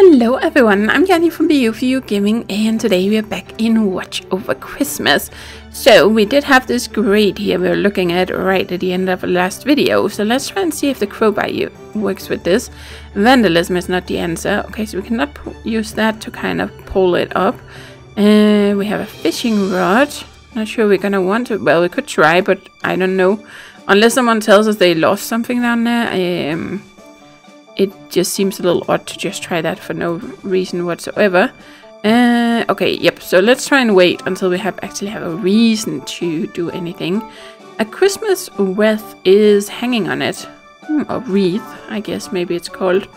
Hello everyone, I'm Yeti from BU4U Gaming, and today we are back in Watch Over Christmas. So we did have this grade here we were looking at right at the end of the last video, so let's try and see if the crowbar works with this. Vandalism is not the answer. Okay, so we cannot use that to kind of pull it up. We have a fishing rod. Not sure we're gonna want to. Well, we could try, but I don't know. Unless someone tells us they lost something down there, it just seems a little odd to just try that for no reason whatsoever. Okay, yep, so let's try and wait until we actually have a reason to do anything. A Christmas wreath is hanging on it. Or wreath, I guess maybe it's called.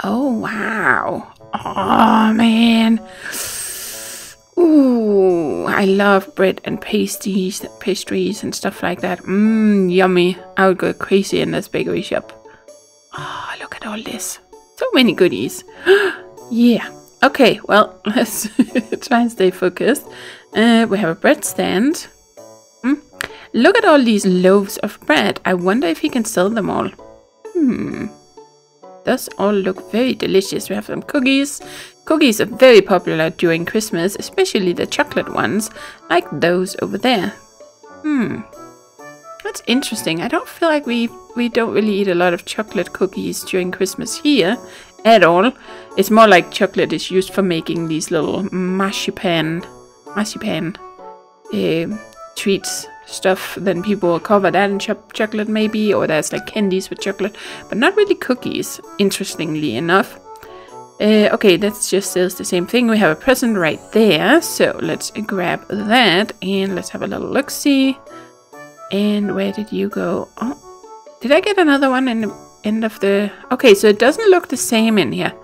Oh, wow. Oh, man. Ooh, I love bread and pastries and stuff like that. Yummy. I would go crazy in this bakery shop. Oh, look at all this. So many goodies. Yeah. Okay, well, let's try and stay focused. We have a bread stand. Look at all these loaves of bread. I wonder if he can sell them all. Does all look very delicious. We have some cookies. Cookies are very popular during Christmas, especially the chocolate ones, like those over there. That's interesting. I don't feel like we don't really eat a lot of chocolate cookies during Christmas here at all. It's more like chocolate is used for making these little marzipan treats stuff. Then people will cover that in chocolate maybe, or there's like candies with chocolate, but not really cookies, interestingly enough. Okay, that just says the same thing. We have a present right there, so let's grab that and let's have a little look-see. And where did you go? Oh, did I get another one in the end of the... Okay, so it doesn't look the same in here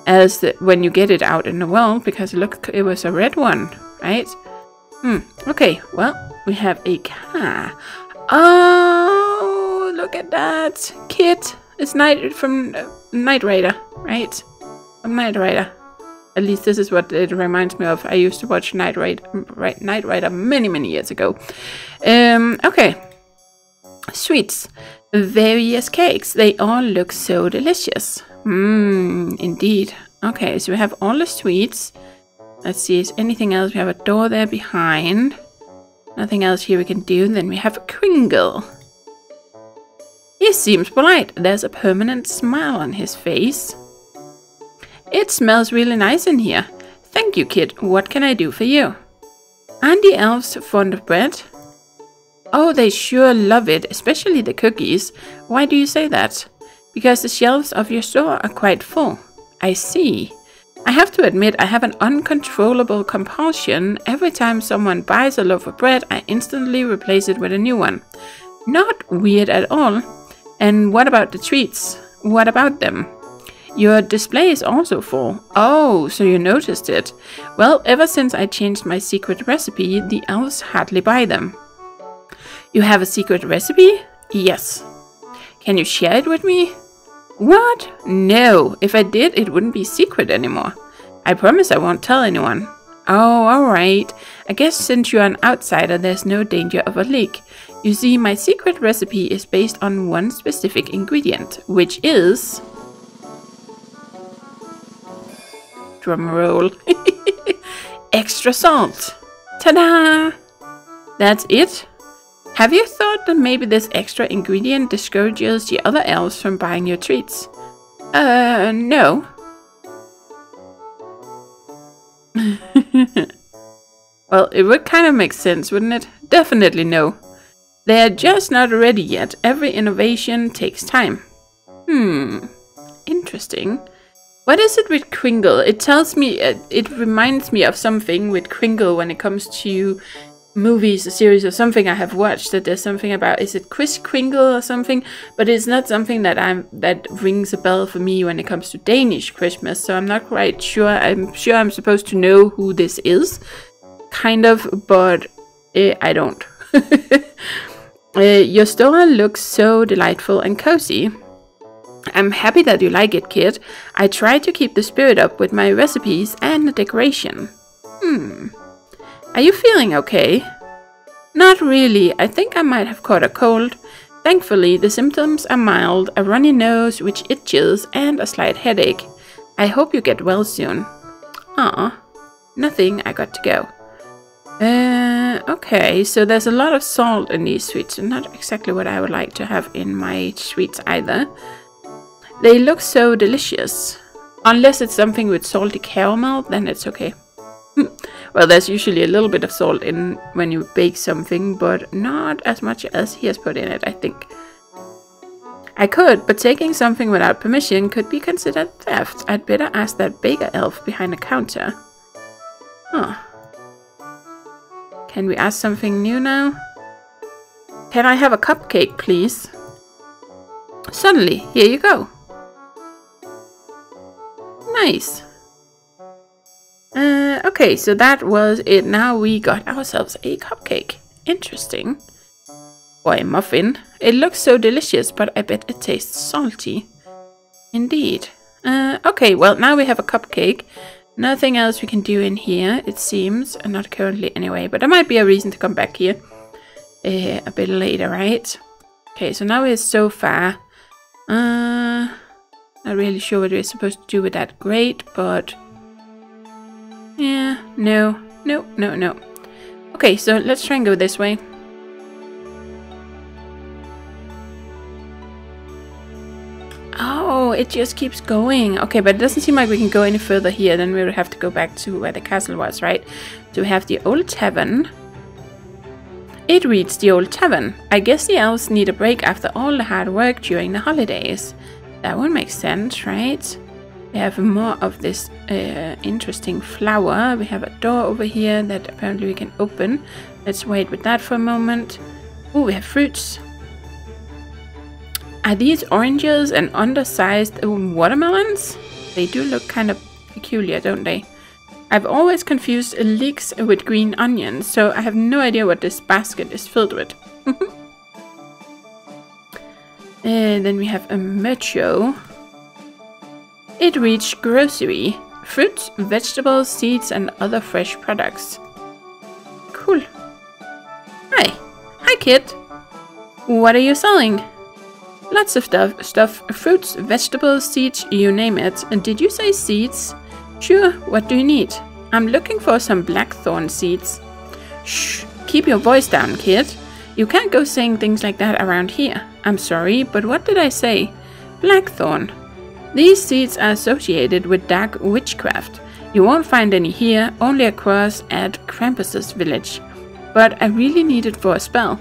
as when you get it out in the world, because look, it was a red one, right? Okay, well, we have a car. Oh, look at that. Kit. It's from Knight Rider, right? From Knight Rider. At least this is what it reminds me of. I used to watch Knight Rider many years ago. Okay. Sweets. Various cakes. They all look so delicious. Indeed. Okay, so we have all the sweets. Let's see, is anything else? We have a door there behind. Nothing else here we can do. Then we have a Kringle. He seems polite. There's a permanent smile on his face. It smells really nice in here. Thank you, kid. What can I do for you? Aren't the elves fond of bread? Oh, they sure love it, especially the cookies. Why do you say that? Because the shelves of your store are quite full. I see. I have to admit, I have an uncontrollable compulsion. Every time someone buys a loaf of bread, I instantly replace it with a new one. Not weird at all. And what about the treats? What about them? Your display is also full. Oh, so you noticed it. Well, ever since I changed my secret recipe, the elves hardly buy them. You have a secret recipe? Yes. Can you share it with me? What? No. If I did, it wouldn't be secret anymore. I promise I won't tell anyone. Oh, alright. I guess since you're an outsider, there's no danger of a leak. You see, my secret recipe is based on one specific ingredient, which is... Drum roll. Extra salt. Ta-da! That's it? Have you thought that maybe this extra ingredient discourages the other elves from buying your treats? No. Well, it would kind of make sense, wouldn't it? Definitely no. They're just not ready yet. Every innovation takes time. Interesting. What is it with Kringle? It tells me, it reminds me of something with Kringle when it comes to movies, a series or something I have watched, that there's something about, is it Kris Kringle or something? But it's not something that rings a bell for me when it comes to Danish Christmas, so I'm not quite sure. I'm sure I'm supposed to know who this is, kind of, but I don't. Your store looks so delightful and cozy. I'm happy that you like it, kid. I try to keep the spirit up with my recipes and the decoration. Are you feeling okay? Not really. I think I might have caught a cold. Thankfully, the symptoms are mild, a runny nose which itches, and a slight headache. I hope you get well soon. Ah, nothing, I got to go. Okay, so there's a lot of salt in these sweets, and not exactly what I would like to have in my sweets either. They look so delicious. Unless it's something with salty caramel, then it's okay. Well, there's usually a little bit of salt in when you bake something, but not as much as he has put in it, I think. I could, but taking something without permission could be considered theft. I'd better ask that baker elf behind the counter. Huh. Can we ask something new now? Can I have a cupcake, please? Suddenly, here you go. Nice. Okay, so that was it. Now we got ourselves a cupcake. Interesting. Or a muffin. It looks so delicious, but I bet it tastes salty. Indeed. Okay, well, now we have a cupcake. Nothing else we can do in here, it seems. Not currently anyway, but there might be a reason to come back here a bit later, right? Okay, so now we're so far. Not really sure what we're supposed to do with that grate, but... yeah, no. Okay, so let's try and go this way. Oh, it just keeps going. Okay, but it doesn't seem like we can go any further here. Then we would have to go back to where the castle was, right? So we have the old tavern. It reads the old tavern. I guess the elves need a break after all the hard work during the holidays. That would make sense, right? We have more of this interesting flower. We have a door over here that apparently we can open. Let's wait with that for a moment. Oh, we have fruits. Are these oranges and undersized watermelons? They do look kind of peculiar, don't they? I've always confused leeks with green onions, so I have no idea what this basket is filled with. And then we have a metro. It reached grocery. Fruits, vegetables, seeds, and other fresh products. Cool. Hi. Hi, kid. What are you selling? Lots of stuff. Fruits, vegetables, seeds, you name it. And did you say seeds? Sure, what do you need? I'm looking for some blackthorn seeds. Shh, keep your voice down, kid. You can't go saying things like that around here. I'm sorry, but what did I say? Blackthorn. These seeds are associated with dark witchcraft. You won't find any here, only across at Krampus's village. But I really need it for a spell.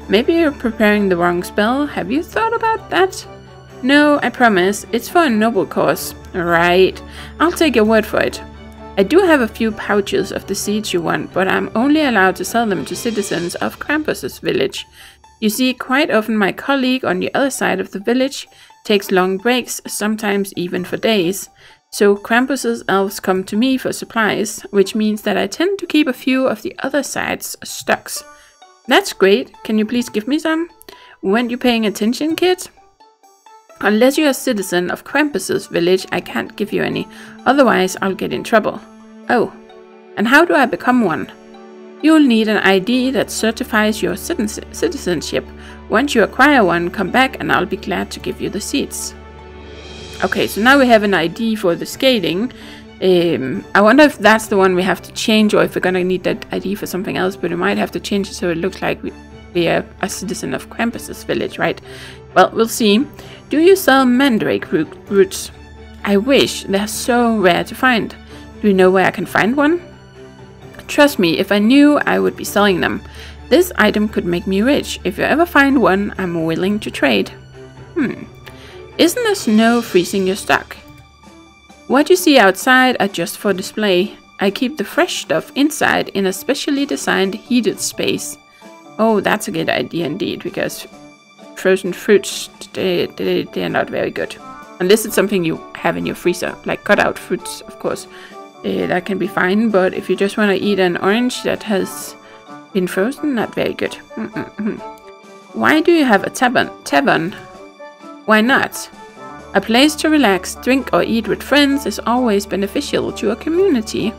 Maybe you're preparing the wrong spell. Have you thought about that? No, I promise. It's for a noble cause. Right. I'll take your word for it. I do have a few pouches of the seeds you want, but I'm only allowed to sell them to citizens of Krampus's village. You see, quite often my colleague on the other side of the village takes long breaks, sometimes even for days. So Krampus's elves come to me for supplies, which means that I tend to keep a few of the other side's stocks. That's great. Can you please give me some? Weren't you paying attention, kid? Unless you're a citizen of Krampus's village, I can't give you any. Otherwise, I'll get in trouble. Oh, and how do I become one? You'll need an ID that certifies your citizenship. Once you acquire one, come back and I'll be glad to give you the seeds. Okay, so now we have an ID for the skating. I wonder if that's the one we have to change, or if we're gonna need that ID for something else, but we might have to change it so it looks like we are a citizen of Krampus's village, right? Well, we'll see. Do you sell mandrake roots? I wish. They're so rare to find. Do you know where I can find one? Trust me, if I knew, I would be selling them. This item could make me rich. If you ever find one, I'm willing to trade. Isn't the snow freezing your stock? What you see outside are just for display. I keep the fresh stuff inside in a specially designed heated space. Oh, that's a good idea indeed, because frozen fruits, they're not very good. Unless it's something you have in your freezer, like cut out fruits, of course. That can be fine, but if you just want to eat an orange that has been frozen, not very good. Why do you have a tavern? Why not? A place to relax, drink or eat with friends is always beneficial to a community.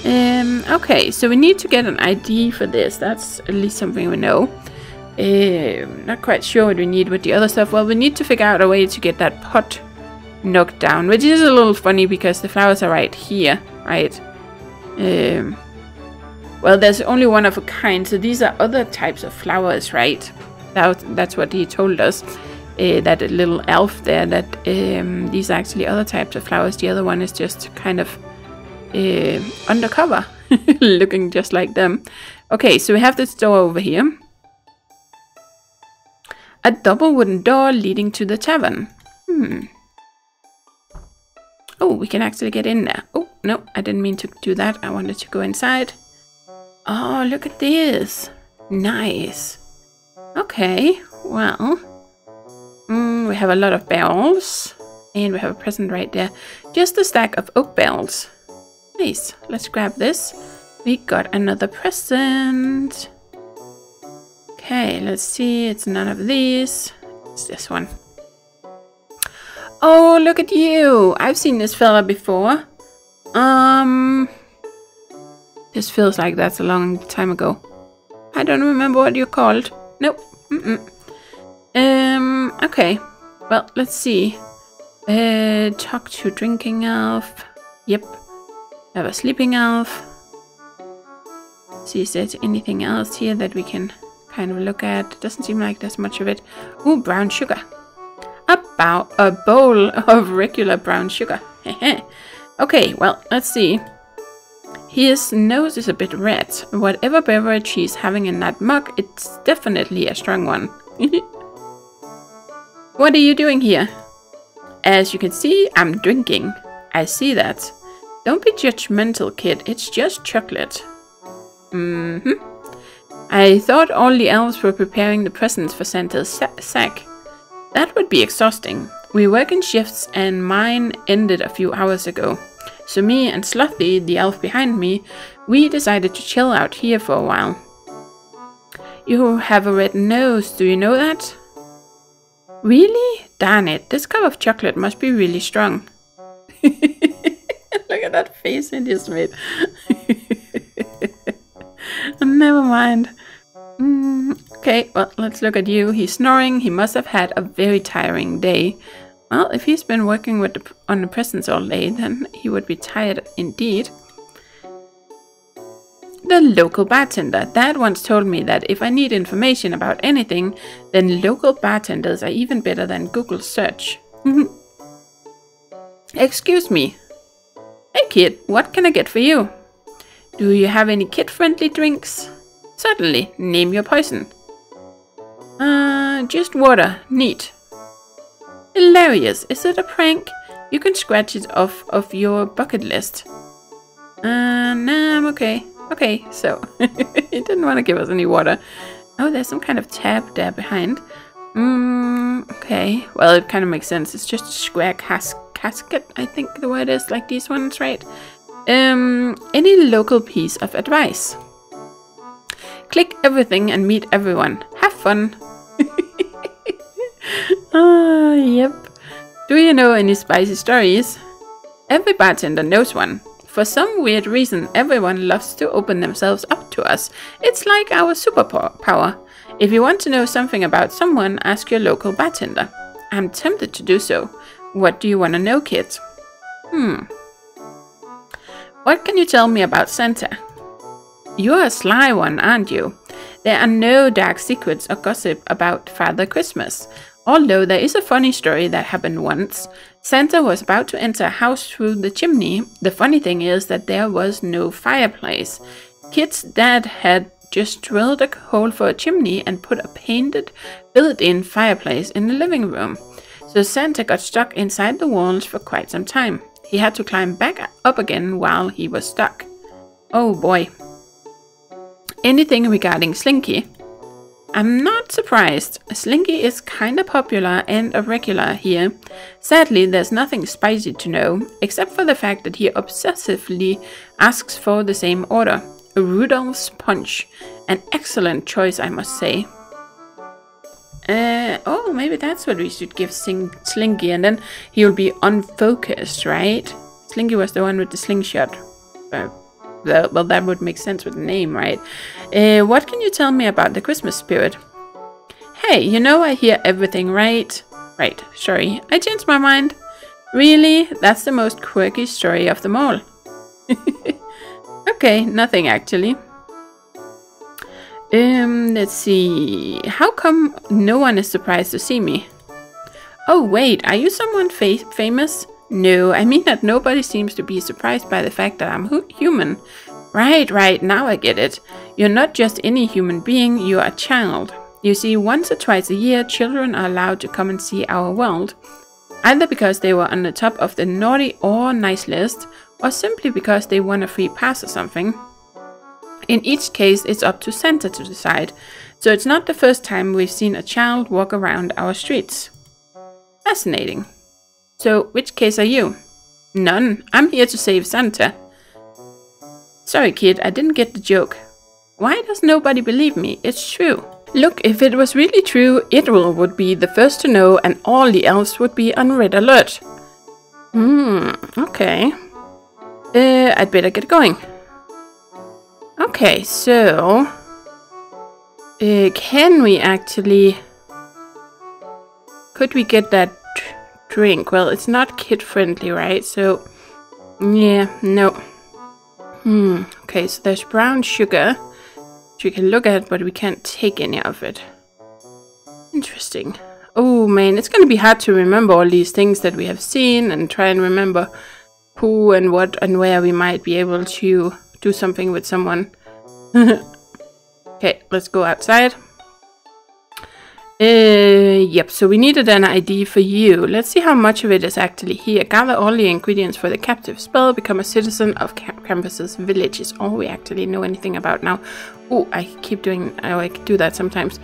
Okay, so we need to get an ID for this. That's at least something we know. Not quite sure what we need with the other stuff. Well, we need to figure out a way to get that pot knocked down, which is a little funny because the flowers are right here, right? Well, there's only one of a kind, so these are other types of flowers, right? That's what he told us. That little elf there, that these are actually other types of flowers. The other one is just kind of undercover, looking just like them. Okay, so we have this door over here. A double wooden door leading to the tavern. Oh, we can actually get in there. Oh, no, I didn't mean to do that. I wanted to go inside. Oh, look at this. Nice. Okay, well. We have a lot of barrels. And we have a present right there. Just a stack of oak barrels. Nice. Let's grab this. We got another present. Okay, let's see. It's none of these. It's this one. Oh, look at you. I've seen this fella before. This feels like that's a long time ago. I don't remember what you're called. Nope. Okay. Well, let's see. Talk to drinking elf. Yep. Have a sleeping elf. See if there's anything else here that we can kind of look at. Doesn't seem like there's much of it. Ooh, brown sugar. About a bowl of regular brown sugar. Okay, well, let's see. His nose is a bit red. Whatever beverage he's having in that mug, it's definitely a strong one. What are you doing here? As you can see, I'm drinking. I see that. Don't be judgmental, kid. It's just chocolate. I thought all the elves were preparing the presents for Santa's sack. That would be exhausting. We work in shifts and mine ended a few hours ago. So me and Slothy, the elf behind me, we decided to chill out here for a while. You have a red nose, do you know that? Really? Darn it, this cup of chocolate must be really strong. Look at that face it just made. Never mind. Okay, well, let's look at you. He's snoring. He must have had a very tiring day. Well, if he's been working with on the presents all day, then he would be tired indeed. The local bartender. Dad once told me that if I need information about anything, then local bartenders are even better than Google search. Excuse me. Hey kid, what can I get for you? Do you have any kid-friendly drinks? Certainly. Name your poison. Just water. Neat. Hilarious. Is it a prank? You can scratch it off of your bucket list. Nah, I'm okay. Okay, so he didn't want to give us any water. Oh, there's some kind of tab there behind. Okay. Well, it kind of makes sense. It's just a square casket, I think the word is, like these ones, right? Any local piece of advice? Click everything and meet everyone. Have fun. Yep. Do you know any spicy stories? Every bartender knows one. For some weird reason, everyone loves to open themselves up to us. It's like our superpower. If you want to know something about someone, ask your local bartender. I'm tempted to do so. What do you want to know, kid? What can you tell me about Santa? You're a sly one, aren't you? There are no dark secrets or gossip about Father Christmas. Although there is a funny story that happened once. Santa was about to enter a house through the chimney. The funny thing is that there was no fireplace. Kid's dad had just drilled a hole for a chimney and put a painted, built-in fireplace in the living room. So Santa got stuck inside the walls for quite some time. He had to climb back up again while he was stuck. Oh boy. Anything regarding Slinky? I'm not surprised. Slinky is kinda popular and a regular here. Sadly, there's nothing spicy to know, except for the fact that he obsessively asks for the same order. A Rudolph's Punch. An excellent choice, I must say. Oh, maybe that's what we should give Slinky, and then he'll be unfocused, right? Slinky was the one with the slingshot. Well, that would make sense with the name, right? What can you tell me about the Christmas spirit? Hey, you know I hear everything, right? Right, sorry, I changed my mind. Really? That's the most quirky story of them all. Okay, nothing actually. Let's see. How come no one is surprised to see me? Oh wait, are you someone famous? No, I mean that nobody seems to be surprised by the fact that I'm human. Right, now I get it. You're not just any human being, you're a child. You see, once or twice a year, children are allowed to come and see our world. Either because they were on the top of the naughty or nice list, or simply because they won a free pass or something. In each case, it's up to Santa to decide, so it's not the first time we've seen a child walk around our streets. Fascinating. So, which case are you? None. I'm here to save Santa. Sorry, kid, I didn't get the joke. Why does nobody believe me? It's true. Look, if it was really true, Idril would be the first to know and all the elves would be on red alert. Okay. I'd better get going. Okay, so... can we actually... Could we get that drink? Well, it's not kid-friendly, right? So, yeah, no. Okay, so there's brown sugar, which we can look at, but we can't take any of it. Interesting. Oh, man, it's gonna be hard to remember all these things that we have seen and try and remember who and what and where we might be able to do something with someone. Okay, let's go outside. Yep, so we needed an ID for you. Let's see how much of it is actually here. Gather all the ingredients for the captive spell. Become a citizen of Campus's village is all we actually know anything about now. Oh, I do that sometimes.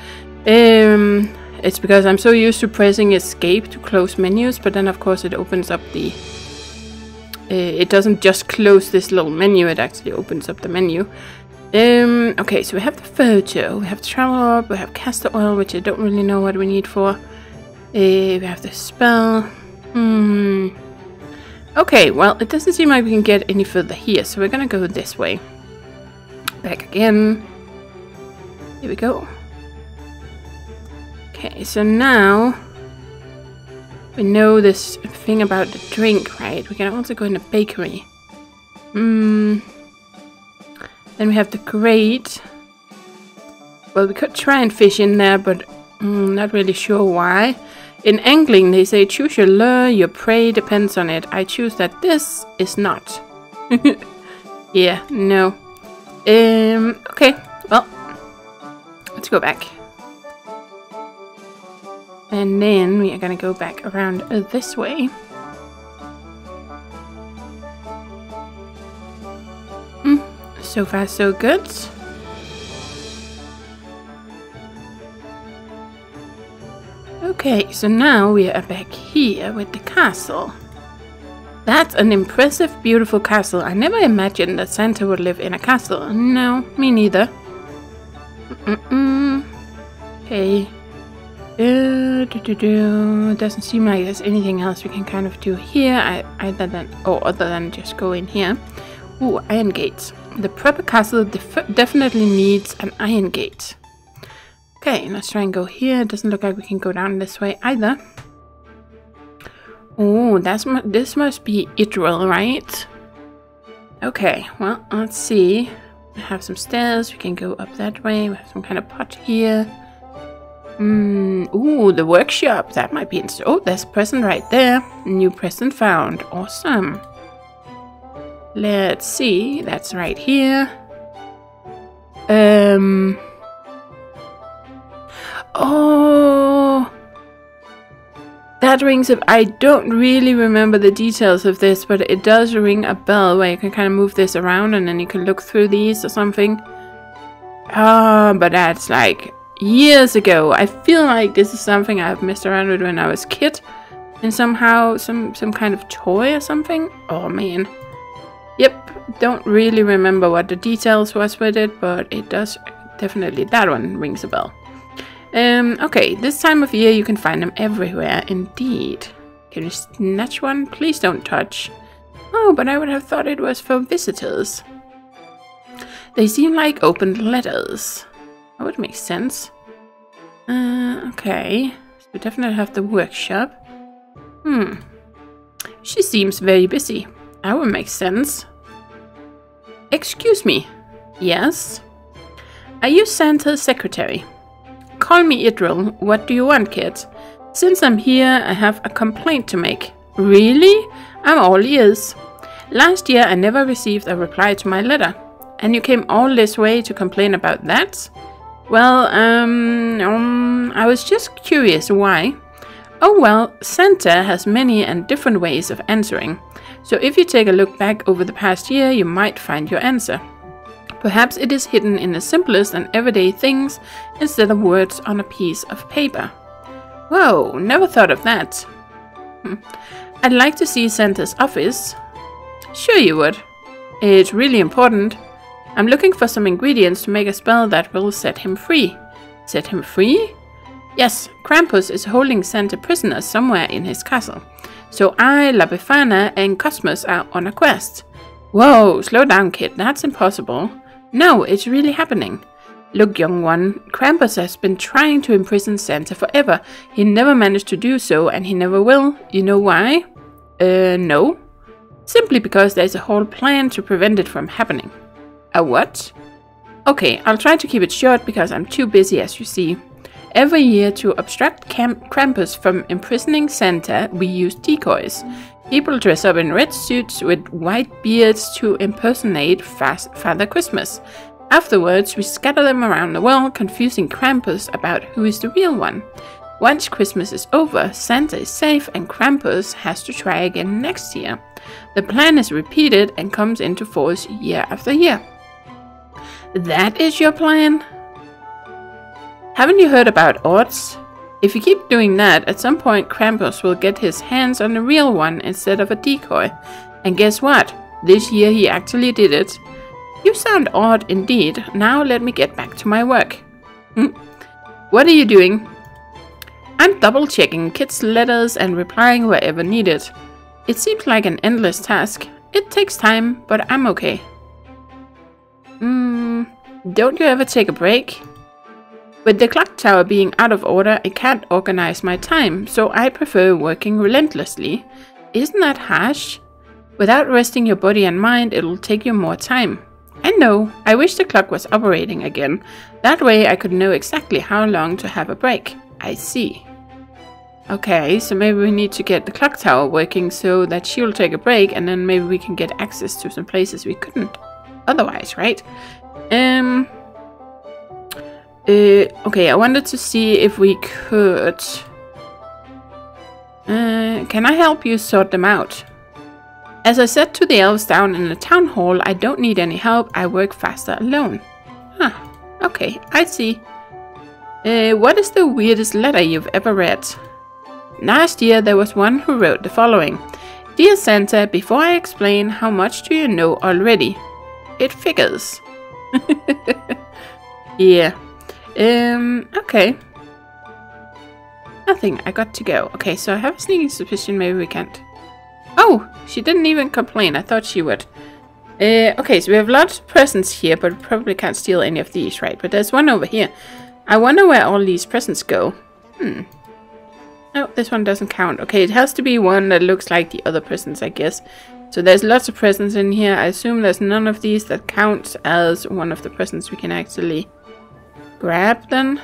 It's because I'm so used to pressing escape to close menus, but then of course it opens up the... it doesn't just close this little menu, it actually opens up the menu. Okay, so we have the photo, we have the travel orb, we have castor oil, which I don't really know what we need for. We have the spell. Okay, well, it doesn't seem like we can get any further here, so we're gonna go this way. Back again. Here we go. Okay, so now we know this thing about the drink, right? We can also go in the bakery. Then we have the grate. Well, we could try and fish in there, but not really sure why. In angling, they say choose your lure, your prey depends on it. I choose that this is not. Yeah, no. Okay, well, let's go back. And then we are gonna go back around this way. So far, so good. Okay, so now we are back here with the castle. That's an impressive, beautiful castle. I never imagined that Santa would live in a castle. No, me neither. Okay. Doesn't seem like there's anything else we can kind of do here, other than just go in here. Ooh, iron gates. The prepper castle definitely needs an iron gate. Okay, let's try and go here. It doesn't look like we can go down this way either. Oh, this must be Idril, right? Okay, well, let's see. We have some stairs. We can go up that way. We have some kind of pot here. Ooh, the workshop. That might be interesting. Oh, there's a present right there. New present found. Awesome. Let's see. That's right here. Oh, that rings up. I don't really remember the details of this, but it does ring a bell where you can kind of move this around and then you can look through these or something. But that's like years ago. I feel like this is something I've messed around with when I was a kid, and somehow some kind of toy or something. Oh man. Yep, don't really remember what the details was with it, but it does definitely, that one rings a bell. Okay, this time of year you can find them everywhere, indeed. Can you snatch one? Please don't touch. Oh, but I would have thought it was for visitors. They seem like opened letters. That would make sense. Okay. So we definitely have the workshop. She seems very busy. That would make sense. Excuse me. Yes? Are you Santa's secretary? Call me Idril. What do you want, kid? Since I'm here, I have a complaint to make. Really? I'm all ears. Last year, I never received a reply to my letter. And you came all this way to complain about that? Well, I was just curious why. Oh well, Santa has many and different ways of answering. So if you take a look back over the past year, you might find your answer. Perhaps it is hidden in the simplest and everyday things instead of words on a piece of paper. Whoa, never thought of that. I'd like to see Santa's office. Sure you would. It's really important. I'm looking for some ingredients to make a spell that will set him free. Set him free? Yes, Krampus is holding Santa prisoner somewhere in his castle. So I, La Befana, and Cosmos are on a quest. Whoa, slow down, kid. That's impossible. No, it's really happening. Look, young one, Krampus has been trying to imprison Santa forever. He never managed to do so, and he never will. You know why? No. Simply because there's a whole plan to prevent it from happening. A what? Okay, I'll try to keep it short because I'm too busy, as you see. Every year, to obstruct Krampus from imprisoning Santa, we use decoys. People dress up in red suits with white beards to impersonate Father Christmas. Afterwards, we scatter them around the world, confusing Krampus about who is the real one. Once Christmas is over, Santa is safe and Krampus has to try again next year. The plan is repeated and comes into force year after year. That is your plan? Haven't you heard about odds? If you keep doing that, at some point Krampus will get his hands on the real one instead of a decoy. And guess what? This year he actually did it. You sound odd indeed. Now let me get back to my work. What are you doing? I'm double-checking kids' letters and replying wherever needed. It seems like an endless task. It takes time, but I'm okay. Don't you ever take a break? With the clock tower being out of order, I can't organize my time, so I prefer working relentlessly. Isn't that harsh? Without resting your body and mind, it'll take you more time. I know, I wish the clock was operating again. That way I could know exactly how long to have a break. I see. Okay, so maybe we need to get the clock tower working so that she'll take a break, and then maybe we can get access to some places we couldn't otherwise, right? Okay, I wanted to see if we could... can I help you sort them out? As I said to the elves down in the town hall, I don't need any help, I work faster alone. Huh, okay, I see. What is the weirdest letter you've ever read? Last year there was one who wrote the following. Dear Santa, before I explain, how much do you know already? It figures. Yeah. Okay. Nothing, I got to go. Okay, so I have a sneaking suspicion maybe we can't. Oh, she didn't even complain. I thought she would. Okay, so we have lots of presents here, but we probably can't steal any of these, right? But there's one over here. I wonder where all these presents go. Oh, this one doesn't count. Okay, it has to be one that looks like the other presents, I guess. So there's lots of presents in here. I assume there's none of these that counts as one of the presents we can actually grab then.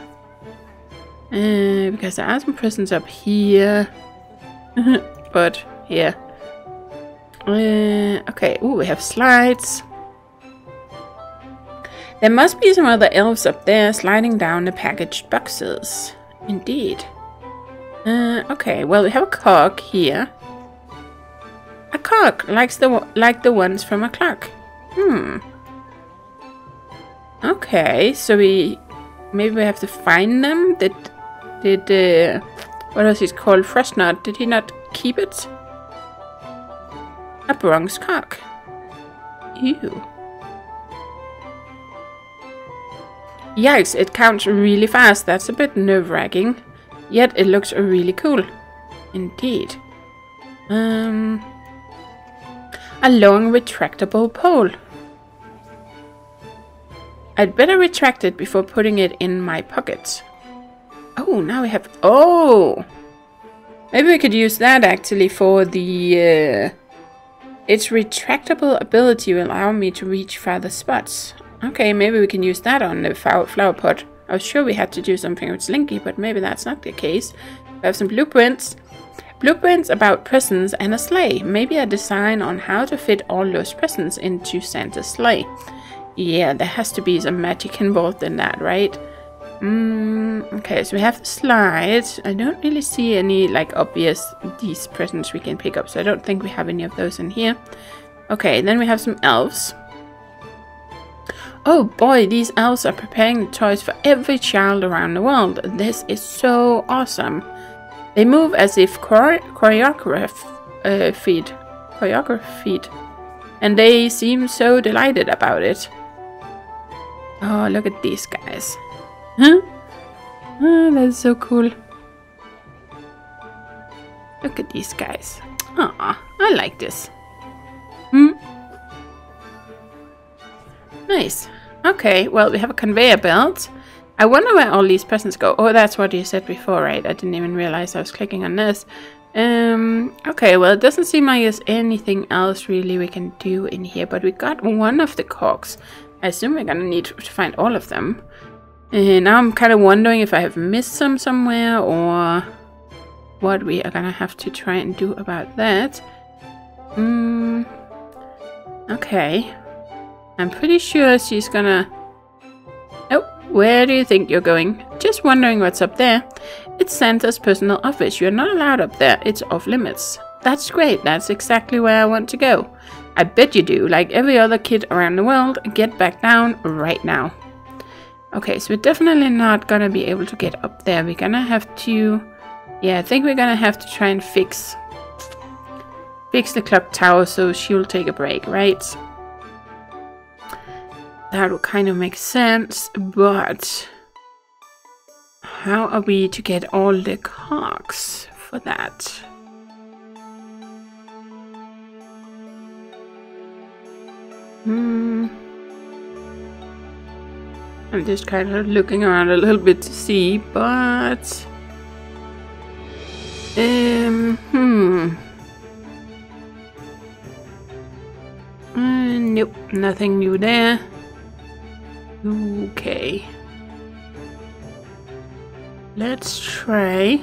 Because there are some presents up here. But, yeah. Okay, ooh, we have slides. There must be some other elves up there sliding down the packaged boxes. Indeed. Okay, well, we have a cog here. A cog, like the ones from a clock. Okay, so maybe we have to find them. Did what was it called? Freshnut, did he not keep it? A bronze cock. Ew. Yikes, it counts really fast. That's a bit nerve-wracking. Yet it looks really cool. Indeed. A long retractable pole. I'd better retract it before putting it in my pocket. Oh, now we have... Oh! Maybe we could use that actually for the... its retractable ability will allow me to reach farther spots. Okay, maybe we can use that on the flower pot. I was sure we had to do something with Slinky, but maybe that's not the case. We have some blueprints. Blueprints about presents and a sleigh. Maybe a design on how to fit all those presents into Santa's sleigh. Yeah, there has to be some magic involved in that, right? Okay, so we have the slides. I don't really see any, like, obvious these presents we can pick up, so I don't think we have any of those in here. Okay, then we have some elves. Oh boy, these elves are preparing the toys for every child around the world. This is so awesome. They move as if choreographed, and they seem so delighted about it. Oh, look at these guys. Huh? Oh, that's so cool. Look at these guys. Aw, I like this. Nice. Okay, well, we have a conveyor belt. I wonder where all these presents go. Oh, that's what you said before, right? I didn't even realize I was clicking on this. Okay, well, it doesn't seem like there's anything else really we can do in here, but we got one of the cogs. I assume we're gonna need to find all of them. And now I'm kind of wondering if I have missed some somewhere or what we are gonna have to try and do about that. Okay. I'm pretty sure she's gonna... Oh, where do you think you're going? Just wondering what's up there. It's Santa's personal office. You're not allowed up there. It's off limits. That's great. That's exactly where I want to go. I bet you do. Like every other kid around the world, get back down right now. Okay, so we're definitely not gonna be able to get up there. We're gonna have to... Yeah, I think we're gonna have to try and fix the clock tower so she'll take a break, right? That would kind of make sense, but how are we to get all the cogs for that? I'm just kind of looking around a little bit to see, but nope, nothing new there. Okay. Let's try.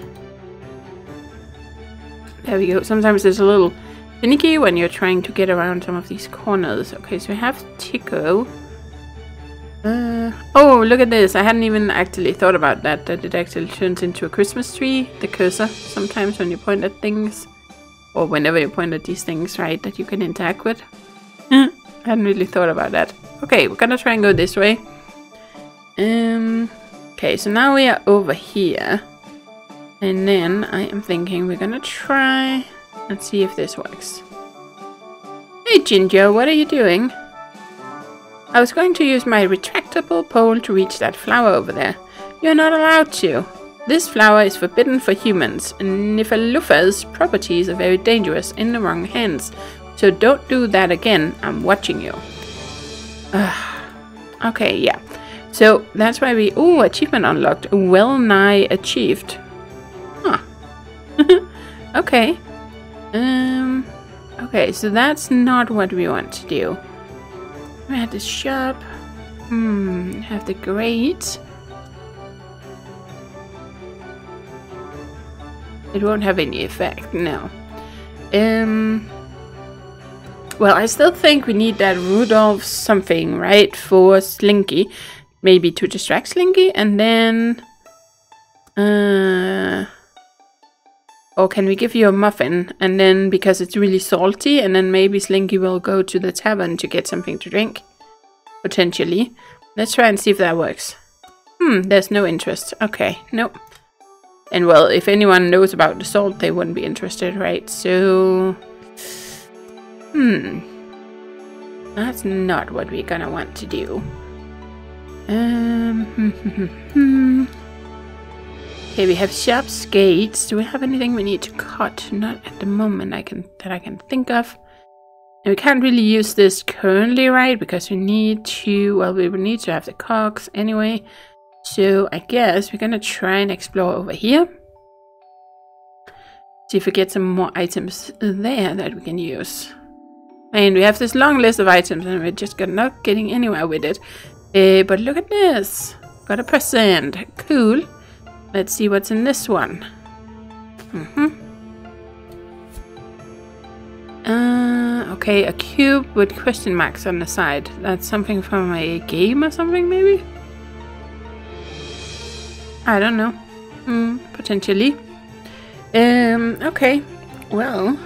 There we go. Sometimes there's a little finicky when you're trying to get around some of these corners. Okay, so we have Tico. Oh, look at this. I hadn't even actually thought about that it actually turns into a Christmas tree. The cursor, sometimes when you point at things. Or whenever you point at these things, right, that you can interact with. I hadn't really thought about that. Okay, we're gonna try and go this way. Okay, so now we are over here. And then I am thinking we're gonna try and see if this works. Hey Ginger, what are you doing? I was going to use my retractable pole to reach that flower over there. You're not allowed to. This flower is forbidden for humans. Nifalufa's properties are very dangerous in the wrong hands. So don't do that again. I'm watching you. Okay, yeah. So that's why we... Ooh, achievement unlocked. Well nigh achieved. Huh. Okay. Okay, so that's not what we want to do. We have the shop. Have the grate. It won't have any effect, no. Well, I still think we need that Rudolph something, right? For Slinky. Maybe to distract Slinky, and then... or can we give you a muffin, and then, because it's really salty, and then maybe Slinky will go to the tavern to get something to drink? Potentially. Let's try and see if that works. There's no interest. Okay, nope. And well, if anyone knows about the salt, they wouldn't be interested, right? So... That's not what we're gonna want to do. Okay, we have shops, gates. Do we have anything we need to cut? Not at the moment that I can think of. And we can't really use this currently, right? Because we need to, well, we will need to have the cogs anyway. So I guess we're gonna try and explore over here. See if we get some more items there that we can use. And we have this long list of items and we're just not getting anywhere with it. But look at this. Got a present. Cool. Let's see what's in this one. Okay, a cube with question marks on the side. That's something from a game or something, maybe? I don't know. Potentially. Okay. Well.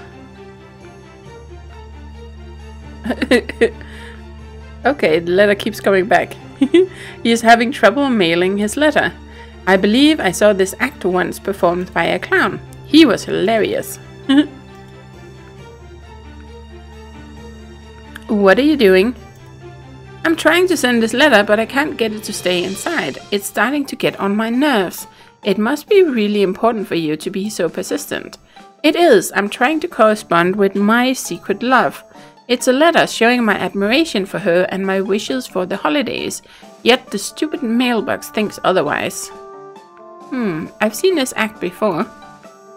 Okay, the letter keeps coming back. He is having trouble mailing his letter. I believe I saw this act once performed by a clown. He was hilarious. What are you doing? I'm trying to send this letter, but I can't get it to stay inside. It's starting to get on my nerves. It must be really important for you to be so persistent. It is. I'm trying to correspond with my secret love. It's a letter showing my admiration for her and my wishes for the holidays. Yet the stupid mailbox thinks otherwise. I've seen this act before.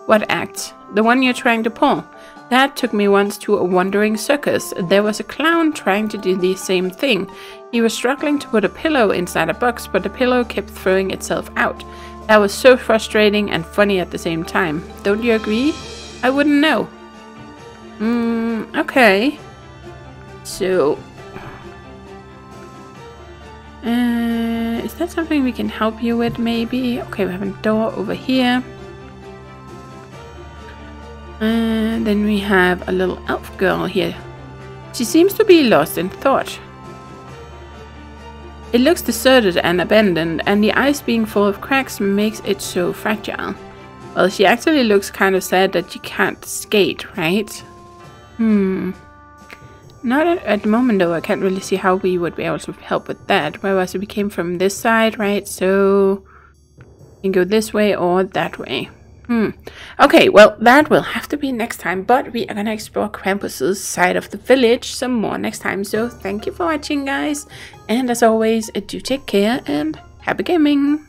What act? The one you're trying to pull. That took me once to a wandering circus. There was a clown trying to do the same thing. He was struggling to put a pillow inside a box, but the pillow kept throwing itself out. That was so frustrating and funny at the same time. Don't you agree? I wouldn't know. Okay. So... is that something we can help you with, maybe? Okay, we have a door over here. And then we have a little elf girl here. She seems to be lost in thought. It looks deserted and abandoned, and the ice being full of cracks makes it so fragile. Well, she actually looks kind of sad that she can't skate, right? Not at the moment, though. I can't really see how we would be able to help with that. Where was it? We came from this side, right? So we can go this way or that way. Okay, well, that will have to be next time, but we are gonna explore Krampus's side of the village some more next time. So thank you for watching, guys, and as always, do take care and happy gaming.